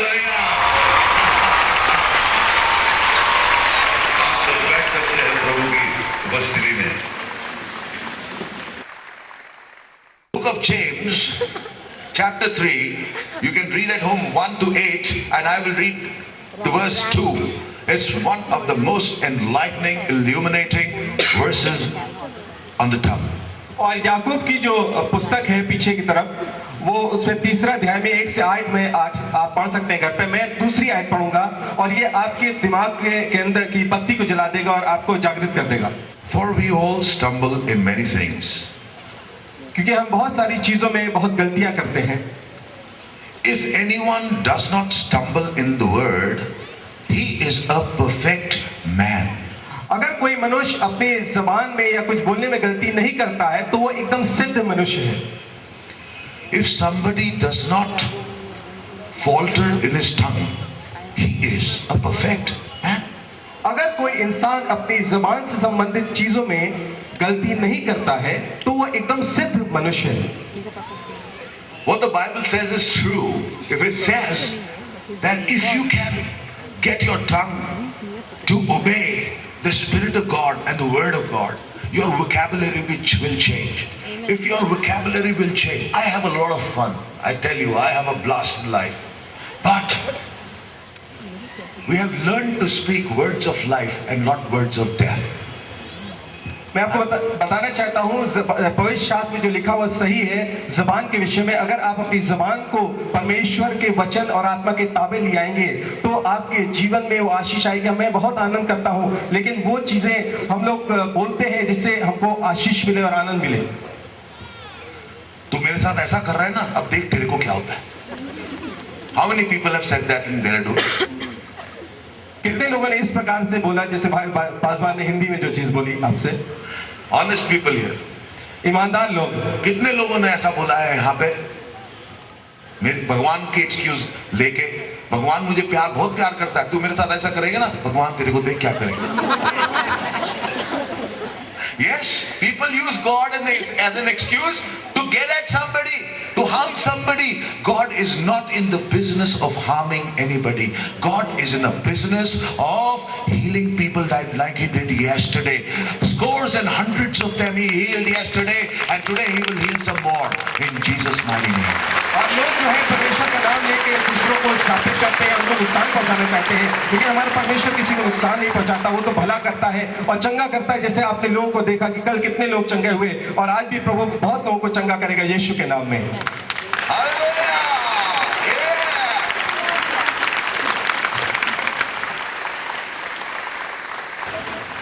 Hallelujah. बैठ सकते हैं प्रभु की उपस्थिति में। Book of James, chapter 3, you can read at home 1 to 8, and I will read the verse 2. It's one of the most enlightening, illuminating verses on the tongue. और याकूब की जो पुस्तक है पीछे की तरफ, वो उसमें तीसरा अध्याय में 1 से 8 में 8 आप पढ़ सकते हैं घर पे। मैं दूसरी आयत पढ़ूंगा और ये आपके दिमाग के अंदर की बत्ती को जला देगा और आपको जागृत कर देगा। For we all stumble in many things. क्योंकि हम बहुत सारी चीजों में बहुत गलतियां करते हैं। If anyone does not stumble in the word, he is a perfect man. अगर कोई मनुष्य अपनी जबान में या कुछ बोलने में गलती नहीं करता है तो वो एकदम सिद्ध मनुष्य है। If somebody does not falter in his tongue, he is a perfect man. अगर कोई इंसान अपनी जबान से संबंधित चीजों में गलती नहीं करता है तो वो एकदम सिद्ध मनुष्य है। What the Bible says is true. If it says that if you can get your tongue to obey the Spirit of God and the Word of God, your vocabulary will change. If your vocabulary will change, I have a lot of fun. I tell you, I have a blast in life. But we have learned to speak words of life and not words of death. मैं आपको बताना चाहता हूँ पवित्र शास्त्र में जो लिखा हुआ सही है जबान के विषय में। अगर आप अपनी जबान को परमेश्वर के वचन और आत्मा के ताबे ले आएंगे तो आपके जीवन में वो आशीष आएगी। मैं बहुत आनंद करता हूँ, लेकिन वो चीजें हम लोग बोलते हैं जिससे हमको आशीष मिले और आनंद मिले। तू मेरे साथ ऐसा कर रहा है ना, अब देख तेरे को क्या होता है। How many people have said that in Dehradun? कितने लोगों ने इस प्रकार से बोला जैसे भाई पासवान ने हिंदी में जो चीज बोली आपसे? Honest people here. ईमानदार लोग। कितने लोगों ने ऐसा बोला है यहाँ पे, मेरे भगवान की एक्सक्यूज लेके, भगवान मुझे बहुत प्यार करता है, तू मेरे साथ ऐसा करेगा ना, भगवान तेरे को देख क्या करेगा। Yes, people use God as an excuse to get at somebody, to harm somebody. God is not in the business of harming anybody. God is in the business of healing people like He did yesterday. Scores and hundreds of them He healed yesterday, and today He will heal some more in Jesus' mighty name. और लोग जो है परमेश्वर का नाम लेके दूसरों को स्थापित करते हैं, उनको नुकसान पहुंचाना चाहते हैं, लेकिन हमारा परमेश्वर किसी को नुकसान नहीं पहुंचाता। वो तो भला करता है और चंगा करता है। जैसे आपने लोगों को देखा कि कल कितने लोग चंगे हुए, और आज भी प्रभु बहुत लोगों को चंगा करेगा यीशु के नाम में।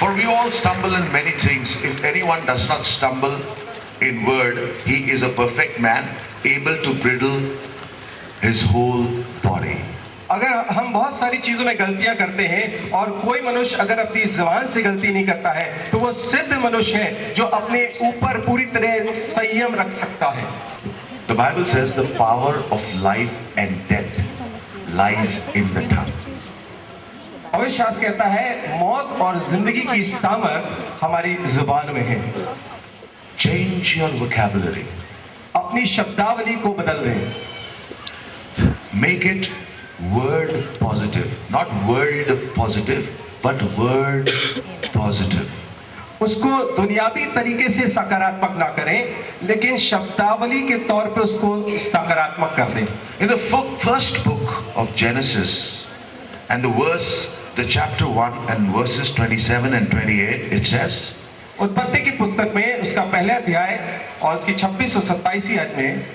For we all stumble in many things. If anyone does not stumble in word, he is a perfect man, able to bridle his whole body. अगर हम बहुत सारी चीजों में गलतियां करते हैं और कोई मनुष्य अगर अपनी जुबान से गलती नहीं करता है तो वो सिद्ध मनुष्य है जो अपने ऊपर पूरी तरह संयम रख सकता है। The Bible says the power of life and death lies in the tongue. पवित्र शास्त्र कहता है मौत और जिंदगी की सामर्थ हमारी जुबान में है। Change your vocabulary. अपनी शब्दावली को बदल दें। Make it word positive, not world positive, but word positive. उसको दुनियावी तरीके से सकारात्मक ना करें, लेकिन शब्दावली के तौर पे उसको सकारात्मक कर दें। In the first book of Genesis and the chapter 1 and verses 27 and 28, it says, उत्पत्ति की पुस्तक में उसका पहला अध्याय और उसकी 26 और 27 आयत में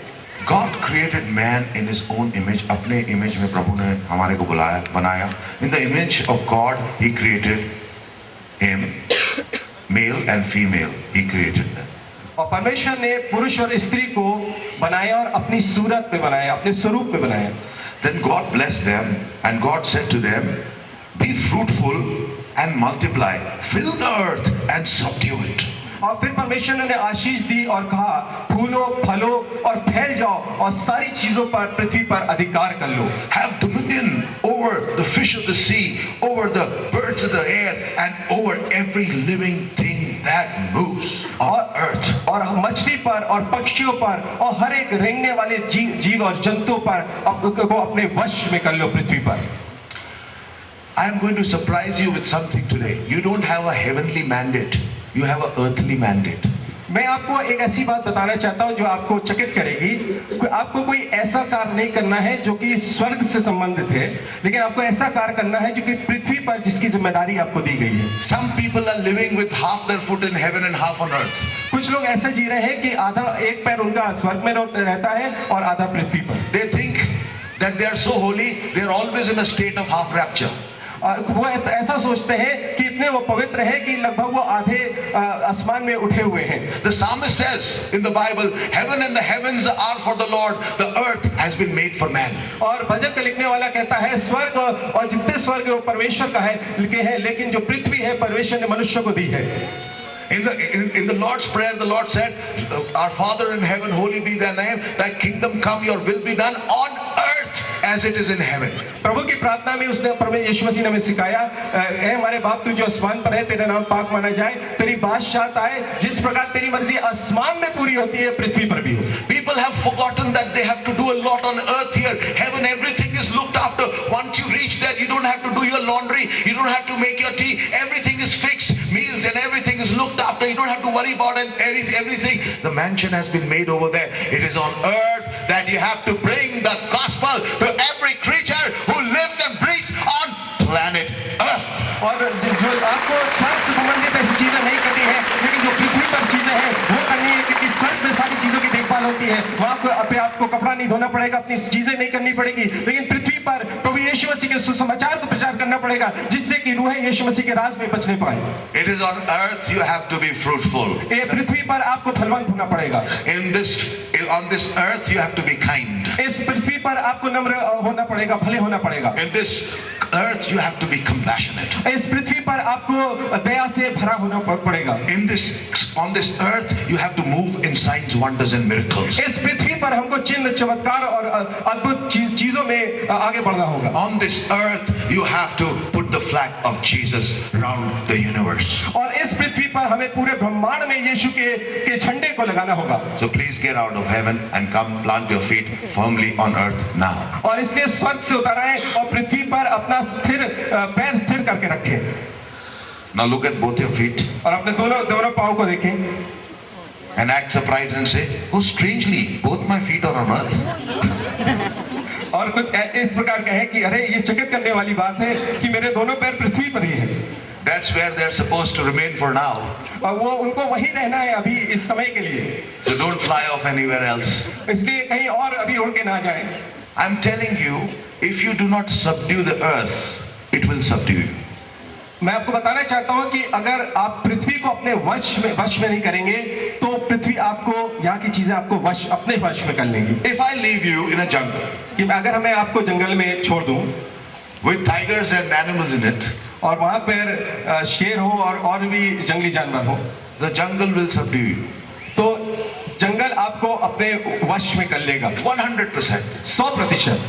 God created man in His own image. अपने इमेज में प्रभु ने हमारे को बनाया. In the image of God, He created him, male and female. He created them. और परमेश्वर ने पुरुष और स्त्री को बनाया और अपनी सूरत में बनाया, अपने स्वरूप में बनाया। Then God blessed them, and God said to them, "Be fruitful and multiply, fill the earth and subdue it." और फिर परमेश्वर ने आशीष दी और कहा फूलो फलो और फैल जाओ और सारी चीजों पर पृथ्वी पर अधिकार कर लो। Have dominion over the fish of the sea, over the birds of the air, and over every living thing that moves. on earth. और मछली पर और पक्षियों पर और हर एक रेंगने वाले जीव और जंतु पर को अपने वश में कर लो पृथ्वी पर। I am going to surprise you with something today. You don't have a heavenly mandate. You have an earthly mandate. मैं आपको एक ऐसी बात बताना चाहता हूं जो आपको चकित करेगी। आपको कोई ऐसा कार्य नहीं करना है जो कि स्वर्ग से संबंधित है, लेकिन आपको ऐसा कार्य करना है जो कि पृथ्वी पर जिसकी जिम्मेदारी आपको दी गई है। Some people are living with half their foot in heaven and half on earth. कुछ लोग ऐसे जी रहे हैं कि आधा एक पैर उनका स्वर्ग में रहता है और आधा पृथ्वी पर। They think that they are so holy, they are always in a state of half rapture. और वो ऐसा सोचते हैं कि इतने वो पवित्र हैं कि लगभग वो आधे आसमान में उठे हुए हैं। The psalmist says in the Bible, heaven and the heavens are for the Lord, the earth has been made for man. और भजन का लिखने वाला कहता है स्वर्ग और जितने स्वर्ग वो परमेश्वर का है लिखे हैं, लेकिन जो पृथ्वी है परमेश्वर ने मनुष्य को दी है। In the Lord's prayer, the Lord said, "Our Father in heaven, holy be thy name. Thy kingdom come, your will be done on earth as it is in heaven." प्रभु की प्रार्थना में उसने परमेश्वर यीशु मसीह ने हमें सिखाया, ऐ हमारे बाप तू जो आसमान पर है, तेरा नाम पाक माना जाए, तेरी बादशाहत आए, जिस प्रकार तेरी मर्जी आसमान में पूरी होती है पृथ्वी पर भी हो। People have forgotten that they have to do a lot on earth here. Heaven, everything is looked after. Once you reach there, you don't have to do your laundry, you don't have to make your tea. Everything is fixed. Meals and everything is looked after. You don't have to worry about everything. The mansion has been made over there. It is on earth that you have to bring the gospel to every creature who lives and breathes on planet earth. और जो आपको स्वर्ग से संबंधित ऐसी चीजें नहीं करनी है, लेकिन जो पृथ्वी पर चीजें हैं वो करनी है, क्योंकि स्वर्ग में सारी चीजों की देखभाल होती है। वहां को अपने आपको कपड़ा नहीं धोना पड़ेगा, अपनी चीजें नहीं करनी पड़ेगी, लेकिन पृथ्वी पर प्रभु यीशु मसीह के सुसमाचार को प्रचार करना पड़ेगा, जिससे कि रूहें यीशु मसीह के राज में बचने पाए। It is on earth you have to be fruitful. ये पृथ्वी पर आपको फलवंत होना पड़ेगा। On this earth you have to be kind. इस पृथ्वी पर आपको नम्र होना पड़ेगा, भले होना पड़ेगा। In this earth you have to be compassionate. इस पृथ्वी पर आपको दया से भरा होना पड़ेगा। On this earth you have to move in signs, wonders and miracles. इस पृथ्वी पर हमको चिन्ह, चमत्कार और अद्भुत चीजों में आगे बढ़ना होगा। On this earth you have to put the flag of Jesus around the universe. और इस पृथ्वी पर हमें पूरे ब्रह्मांड में यीशु के झंडे को लगाना होगा। So please get out of heaven and come plant your feet firmly on earth now. और इसलिए स्वर्ग से उतर आए और पृथ्वी पर अपना पैर स्थिर करके रखें। Now look at both your feet और अपने दोनों पाँव को देखें and act surprised and say, "Oh, strangely, both my feet are on earth." और कुछ इस प्रकार कहे कि अरे ये चकित करने वाली बात है कि मेरे दोनों पैर पृथ्वी पर ही हैं। That's where they're supposed to remain for now. और वो उनको वही रहना है अभी इस समय के लिए। So don't fly off anywhere else. इसलिए कहीं और अभी उड़ के ना जाएं। I'm telling you, if you do not subdue the earth, it will subdue you. मैं आपको बताना चाहता हूं कि अगर आप पृथ्वी को अपने वश में नहीं करेंगे तो पृथ्वी आपको, यहाँ की चीजें आपको अपने वश में कर लेंगी। If I leave you in a jungle, कि अगर मैं आपको जंगल में छोड़ दूं with tigers and animals in it, और वहां पर शेर हो और भी जंगली जानवर हो, the jungle will subdue you. तो जंगल आपको अपने वश में कर लेगा 100%. 100%।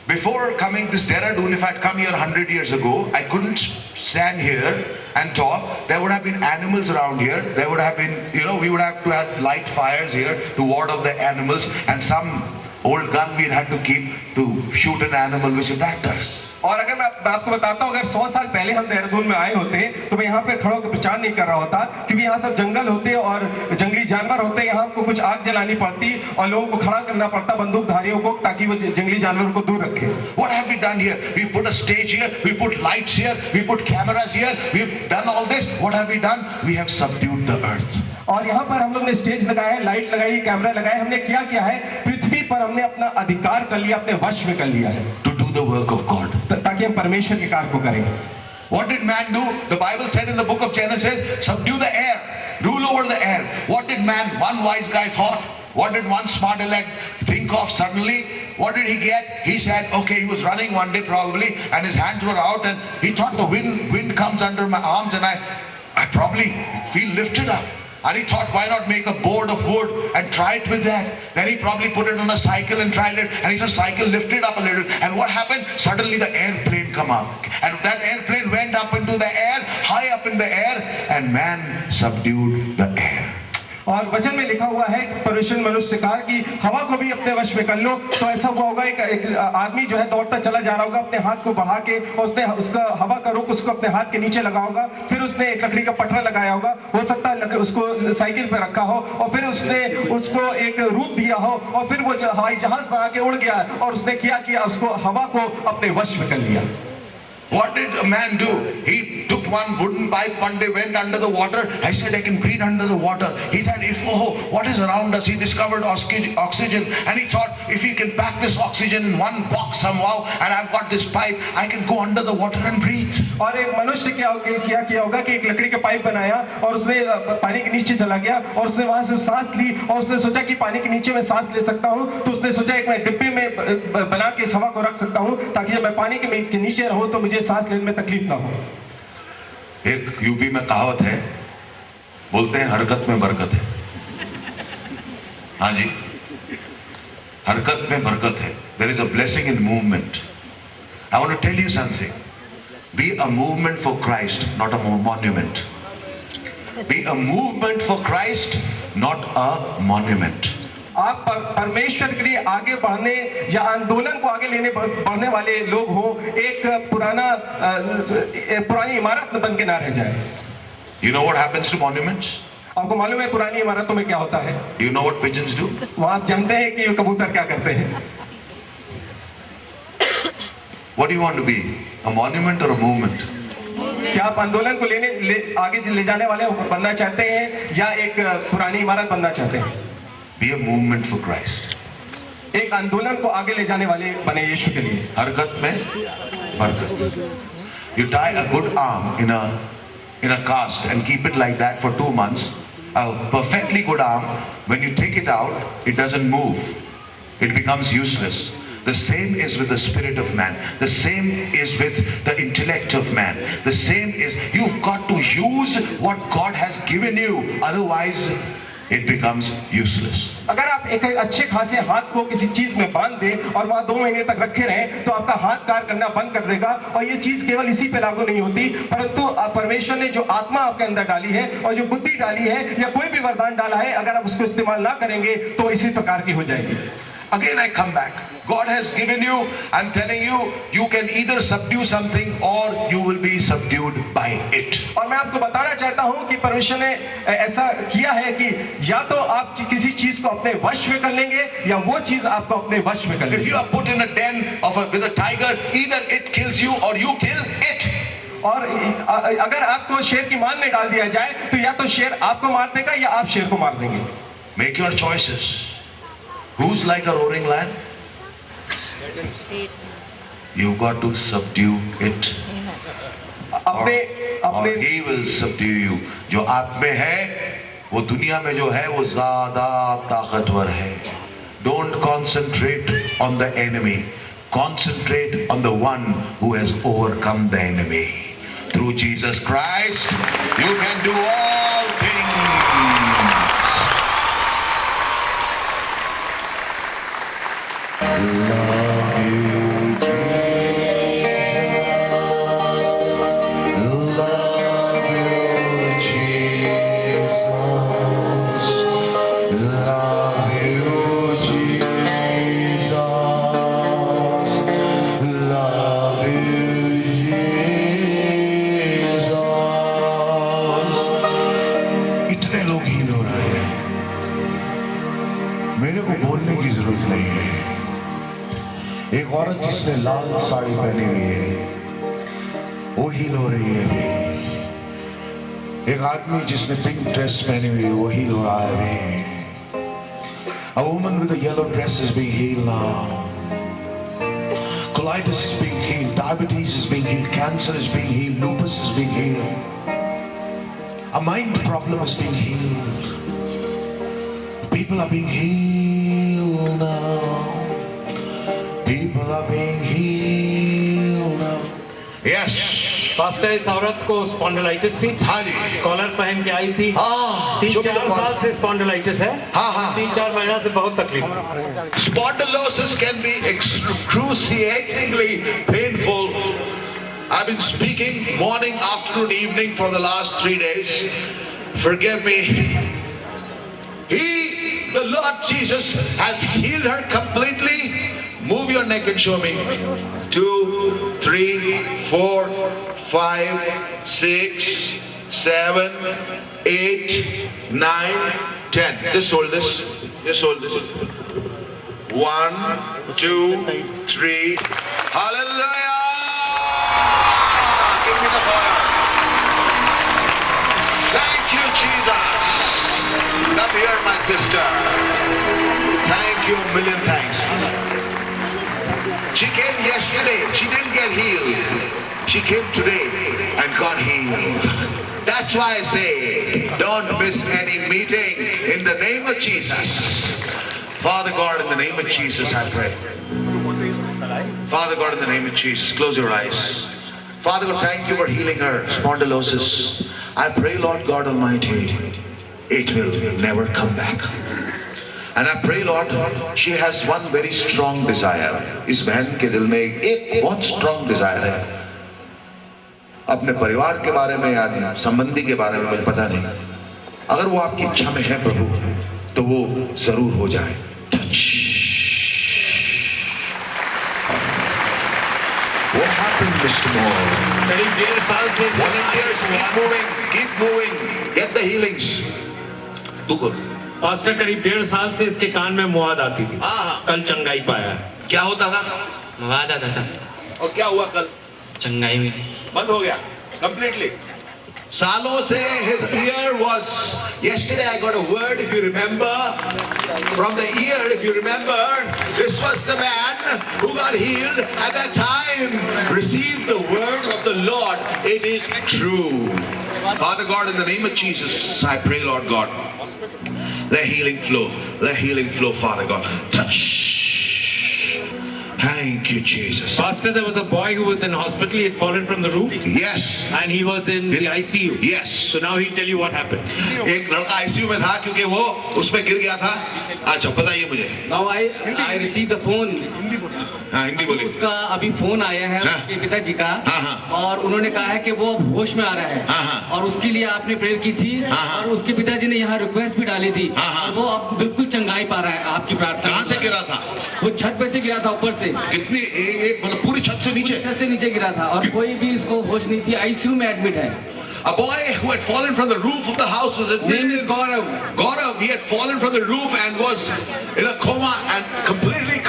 Before coming this Dehradun, if I'd come here 100 years ago, I couldn't stand here and talk. There would have been animals around here. There would have been, we would have to have light fires here to ward off the animals, and some old gun we'd had to keep to shoot an animal which attacked us. और अगर मैं आपको बताता हूँ, अगर 100 साल पहले हम देहरादून में आए होते तो मैं यहाँ पे खड़ा होकर प्रचार नहीं कर रहा होता, क्योंकि यहाँ सब जंगल होते और जंगली जानवर होते। यहाँ आपको कुछ आग जलानी पड़ती और लोगों को खड़ा करना पड़ता, बंदूकधारियों को, ताकि वो जंगली जानवरों को दूर रखे। What have we done here? We put a stage here, we put lights here, we put cameras here, we've done all this. What have we done? We have subdued the earth. और यहाँ पर हम लोग ने stage लगाया है, light लगाई, camera लगाए, हमने क्या किया है, पृथ्वी पर हमने अपना अधिकार कर लिया, अपने वश में कर लिया है, to do the work of God, ताकि हम परमेश्वर के कार्य को करें। What did man do? The Bible said in the book of Genesis, subdue the air, rule over the air. What did man, one wise guy thought? What did one smart elect think of suddenly? What did he get? He said, okay, he was running one day probably, and his hands were out, and he thought the wind comes under my arms, and I probably feel lifted up. And he thought, why not make a board of wood and try it with that? Then he probably put it on a cycle and tried it, and he said, cycle lifted up a little, and what happened? Suddenly the airplane come up, and that airplane went up into the air, high up in the air, and man subdued the air. और वचन में लिखा हुआ है परमेश्वर ने मनुष्य से कहा कि हवा को भी अपने वश में कर लो। तो ऐसा हुआ होगा, एक आदमी जो है दौड़ता चला जा रहा होगा, अपने हाथ को बढ़ा के, और उसने उसका हवा का रुख उसको अपने हाथ के नीचे लगा होगा, फिर उसने एक लकड़ी का पटरा लगाया होगा, हो सकता है उसको साइकिल पे रखा हो, और फिर उसने उसको एक रूप दिया हो, और फिर वो हवाई जहाज बना के उड़ गया, और उसने क्या किया, उसको हवा को अपने वश में कर लिया। What did a man do? He took one wooden pipe, one day went under the water. I said, I can breathe under the water. He said, what is around us? He discovered oxygen, and he thought, if he can pack this oxygen in one box somehow, and I've got this pipe, I can go under the water and breathe. और एक मनुष्य क्या किया होगा कि एक लकड़ी का पाइप बनाया, और उसने पानी के नीचे चला गया, और उसने वहां से सांस ली, और उसने सोचा कि पानी के नीचे मैं सांस ले सकता हूं, तो उसने सोचा एक मैं डिब्बे में बना के हवा को रख सकता हूं, ताकि जब मैं पानी के नीचे रहूं तो मुझे सांस लेने में तकलीफ ना हो। एक यूपी में कहावत है, बोलते हैं हरकत में बरकत है। हाँ जी, हरकत में बरकत है। There is a blessing in movement. I want to tell you something. Be a movement for Christ, not a monument. Be a movement for Christ, not a monument. आप परमेश्वर के लिए आगे बढ़ने या आंदोलन को आगे लेने बढ़ने वाले लोग हो, एक पुरानी इमारत बन के ना रह जाए। You know what happens to monuments? आपको मालूम है पुरानी इमारतों में क्या होता है? You know what pigeons do? वहाँ आप जानते हैं कि कबूतर क्या करते हैं? What do you want to be? A monument or a movement? क्या आप आंदोलन को आगे ले जाने वाले बनना चाहते हैं, या एक पुरानी इमारत बनना चाहते हैं? Be a movement for Christ. एक आंदोलन को आगे ले जाने वाले बने यीशु के लिए। हरकत में बरकत। You tie a good arm in a cast and keep it like that for 2 months. A perfectly good arm, when you take it out, it doesn't move. It becomes useless. The same is with the spirit of man. The same is with the intellect of man. The same is, you've got to use what God has given you. Otherwise, it becomes useless. अगर आप एक अच्छे खासे हाथ को किसी चीज में बांध दें और वहां 2 महीने तक रखे रहें, तो आपका हाथ कार्य करना बंद कर देगा। और ये चीज केवल इसी पे लागू नहीं होती, परंतु परमेश्वर ने जो आत्मा आपके अंदर डाली है और जो बुद्धि डाली है या कोई भी वरदान डाला है, अगर आप उसको इस्तेमाल ना करेंगे तो इसी प्रकार की हो जाएगी। Again I come back. God has given you, I'm telling you, you can either subdue something or you will be subdued by it. और मैं आपको बताना चाहता हूं कि परमेश्वर ने ऐसा किया है कि या तो आप किसी चीज को अपने वश में कर लेंगे, या वो चीज आपको अपने वश में कर लेंगे। If you are put in a den with a tiger, either it kills you or you kill it. और अगर आपको शेर की मान में डाल दिया जाए, तो या तो शेर आपको मार देगा या आप शेर को मार देंगे। Make your choices. Who's like a roaring lion? You got to subdue it. Or he will subdue you. जो आप में है, वो दुनिया में जो है वो ज्यादा ताकतवर है. Don't concentrate on the enemy. Concentrate on the one who has overcome the enemy. Through Jesus Christ, you can do all things. Love you, Jesus. Love you, Jesus. Love you, Jesus. इतने लोग heal हो रहे हैं, मेरे को बोलने की जरूरत नहीं है। एक औरत जिसने लाल साड़ी पहनी हुई है, वो हील हो रही है अभी। एक आदमी जिसने पिंक ड्रेस पहनी हुई है, वो हील हो रहा है अभी। A woman with a yellow dress is being healed now. Colitis is being healed, diabetes is being healed, cancer is being healed, lupus is being healed. A mind problem is being healed. People are being healed now. People are being healed now. Yes. Pastor, इस औरत को spondylitis थी। हाँ जी। Collar पहन के आई थी। 3-4 साल से स्पॉन्डिलाइटिस है। हाँ। 3-4 महीना से बहुत तकलीफ। Spondylosis can be excruciatingly painful. I've been speaking morning, afternoon, evening for the last 3 days. Forgive me. the Lord Jesus has healed her completely? Move your neck and show me. 2, 3, 4, 5, 6, 7, 8, 9, 10. Just hold this. Just hold this. 1, 2, 3. Hallelujah! Give me the fire. Thank you, Jesus. Come here, my sister. Thank you, a million thanks. She came yesterday. She didn't get healed. She came today and got healed. That's why I say, don't miss any meeting in the name of Jesus. Father God, in the name of Jesus, I pray. Father God, in the name of Jesus, close your eyes. Father God, thank you for healing her spondylosis. I pray, Lord God Almighty, it will never come back. And I pray, Lord, she has one very strong desire. इस बहन के दिल में एक बहुत strong desire है. अपने परिवार के बारे में या संबंधी के बारे में मुझे पता नहीं. अगर वो आपकी इच्छा में है प्रभु, तो वो जरूर हो जाए. What happened, Mr. Moore? Volunteers, keep moving, get the healings. तू बोल. पास्टर करीब 1.5 साल से इसके कान में मुआद आती थी. कल चंगाई पाया. क्या होता था? मुआद आता था. और क्या हुआ कल? चंगाई में बंद हो गया completely. सालों से his ear was. Yesterday I got a word, if you remember, from the ear. If you remember, this was the man who got healed at that time. Receive the word of the Lord. It is true. Father God, in the name of Jesus, I pray, Lord God, the healing flow, Father God. Touch. Thank you, Jesus. Pastor, there was a boy who was in hospital. He had fallen from the roof. Yes. And he was in the ICU. Yes. So now he'll tell you what happened. एक लड़का ICU में था क्योंकि वो उसमें गिर गया था. अच्छा बताइए मुझे. Now I received the phone. हाँ हिंदी बोलिए. उसका अभी फोन आया है उसके पिताजी का. और उन्होंने कहा है कि वो होश में आ रहा है. और उसके लिए आपने प्रेयर की थी. और उसके पिताजी ने यहाँ रिक्वेस्ट भी डाली थी. और वो अब बिल्कुल चंगाई पा रहा है आपकी प्रार्थना. कहाँ से गिरा था? वो छत पे से गिरा था, ऊपर से. कितनी एक मतलब पूरी छत से नीचे? छत से नीचे गिरा था और कोई भी इसको होश नहीं थी. आईसीयू में एडमिट है. A boy who had fallen from the roof of the house was admitted. Name is Gaurav. Gaurav, he had fallen from the roof and was in a coma and completely,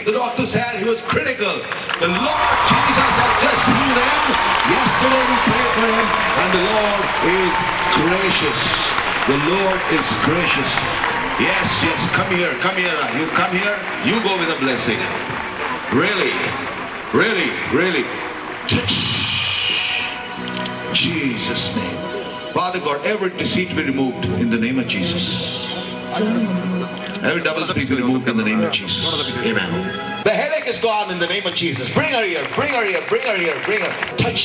the doctor said he was critical. The Lord Jesus has just healed him. Yesterday we prayed for him and the Lord is gracious. The Lord is gracious. Yes, come here. You come here, you go with a blessing. Really. Jesus' name. Father God, every deceit be removed in the name of Jesus. Every double speak be removed in the name of Jesus. Amen. The headache is gone in the name of Jesus. Bring her here. Touch.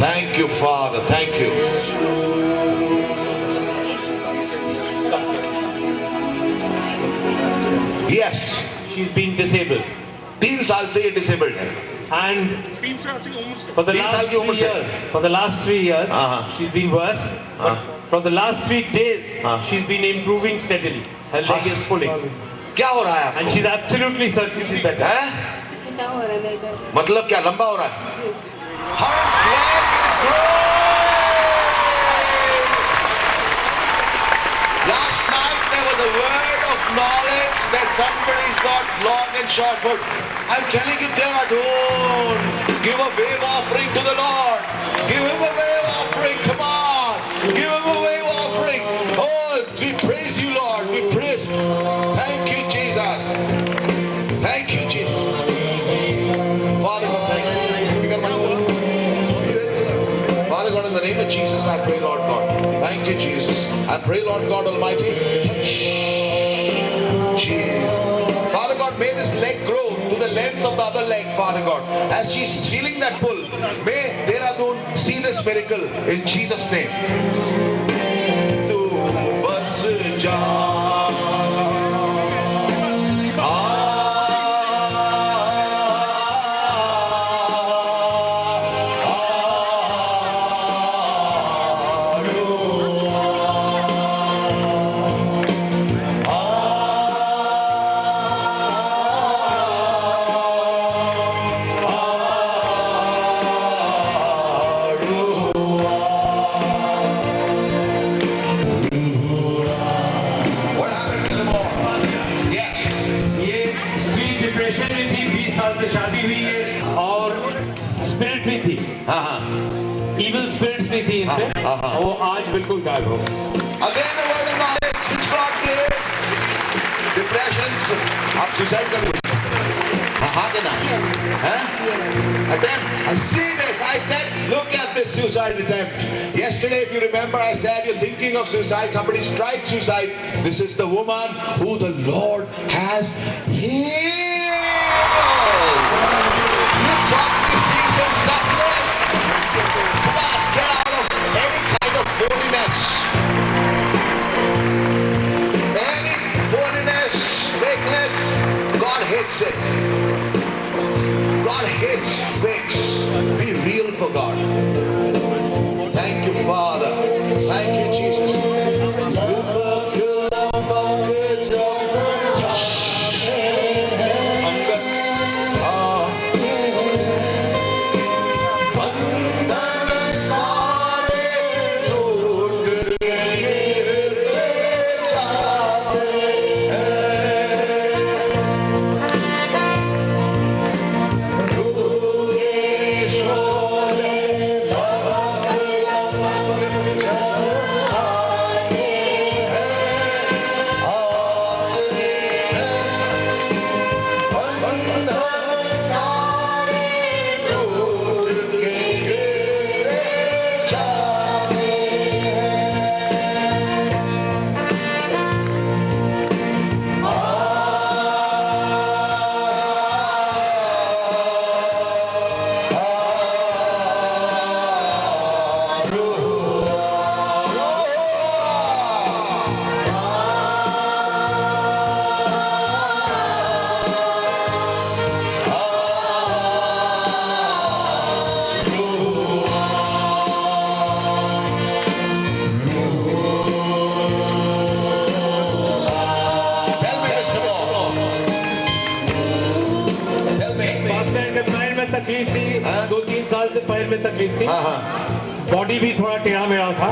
Thank you, Father. Thank you. Yes. She's been disabled. 3 साल से ये disabled है. And for the last 3 years, she's been worse. For the last 3 days, she's been improving steadily. Her leg is pulling. क्या हो रहा है आपको? And she's absolutely certain she's better. हैं? मतलब क्या लंबा हो रहा है? Her leg is growing. Last night there was a word of knowledge that somebody's got long and short foot. I'm telling you, there at home, give a wave offering to the Lord. Give him a wave offering. Come on, give him a wave offering. Oh, we praise you, Lord. We praise. Thank you, Jesus. Thank you, Jesus. Father God, thank you. Father God, in the name of Jesus, I pray, Lord God. Thank you, Jesus. I pray, Lord God Almighty, touch. Jesus. Father God, may this leg grow to the length of the other leg, Father God. As she's feeling that pull, may Dehradun see this miracle in Jesus' name. Tu bas ja. छाती हुई है और spirit भी थी, हाँ हाँ evil spirits भी थी इनपे, वो आज बिल्कुल गायब हो गए। Again the word of knowledge which God gives. Depressions, आप suicide कर लो। हाँ देना हैं? Attempt. I see this. I said, look at this suicide attempt. Yesterday, if you remember, I said you're thinking of suicide. Somebody's tried suicide. This is the woman who the Lord has healed. You talk to see some stuff there. Come on, get out of any kind of phoniness. Any phoniness, fakeness, God hates it. God hates fakes. Be real for God. Thank you, Father. Thank you, Jesus. तकलीफ थी, 2-3 साल से पैर में तकलीफ थी, body भी थोड़ा टेढ़ा मेढ़ा था,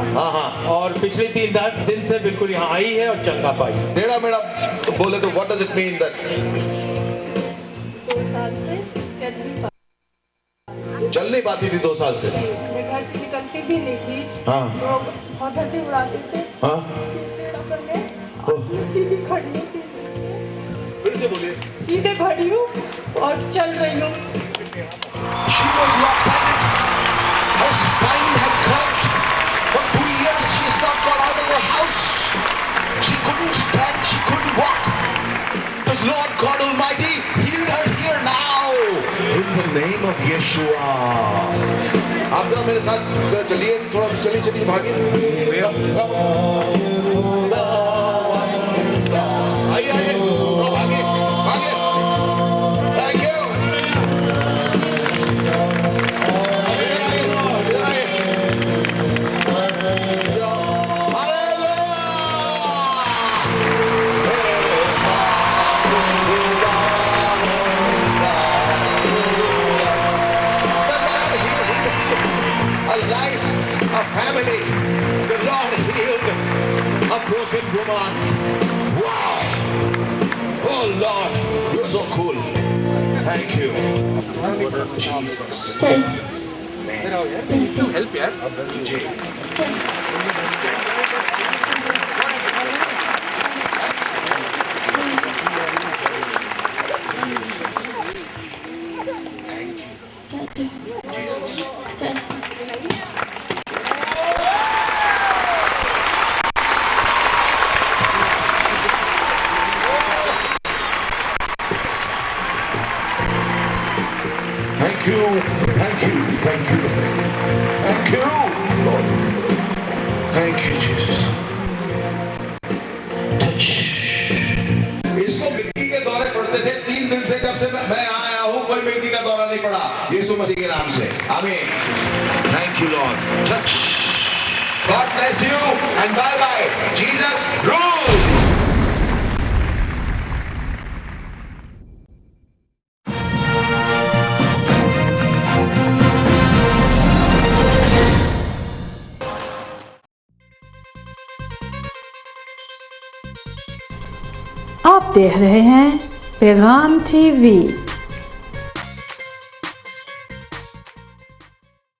और पिछले 3 दिन से बिल्कुल यहाँ आई है और चंगा पाई। टेढ़ा मेढ़ा बोले तो what does it mean that? 2 साल से चल नहीं पाती थी 2 साल से। मैं घर से निकलती भी नहीं थी। हाँ। लोग बहुत हंसी उड़ाते थे। हाँ। सीधी खड़ी हूँ। फिर से बोलिए। सीधे खड़ी हूँ और चल रही हूँ। She was lopsided. Her spine had cracked. For 2 years she has not got out of her house. She couldn't stand, she couldn't walk. The Lord God Almighty healed her here now. In the name of Yeshua. आप जरा मेरे साथ जरा चलिए, थोड़ा चलिए भागिए। आइए भागिए भागिए। Thank you. A family, the Lord healed a broken woman. Wow! Oh Lord, you're so cool. Thank you. help yaar. Thank you, thank you, thank you, thank you, Lord. Thank you, Jesus. Touch. इसको मिट्टी के दौरे पड़ते थे 3 दिन से, जब से मैं यहाँ आया हूँ कोई मिट्टी का दौरा नहीं पड़ा, यीशु मसीह के नाम से। आमीन। Thank you, Lord. Touch. God bless you and bye bye. Jesus rules. आप देख रहे हैं पैगाम टीवी।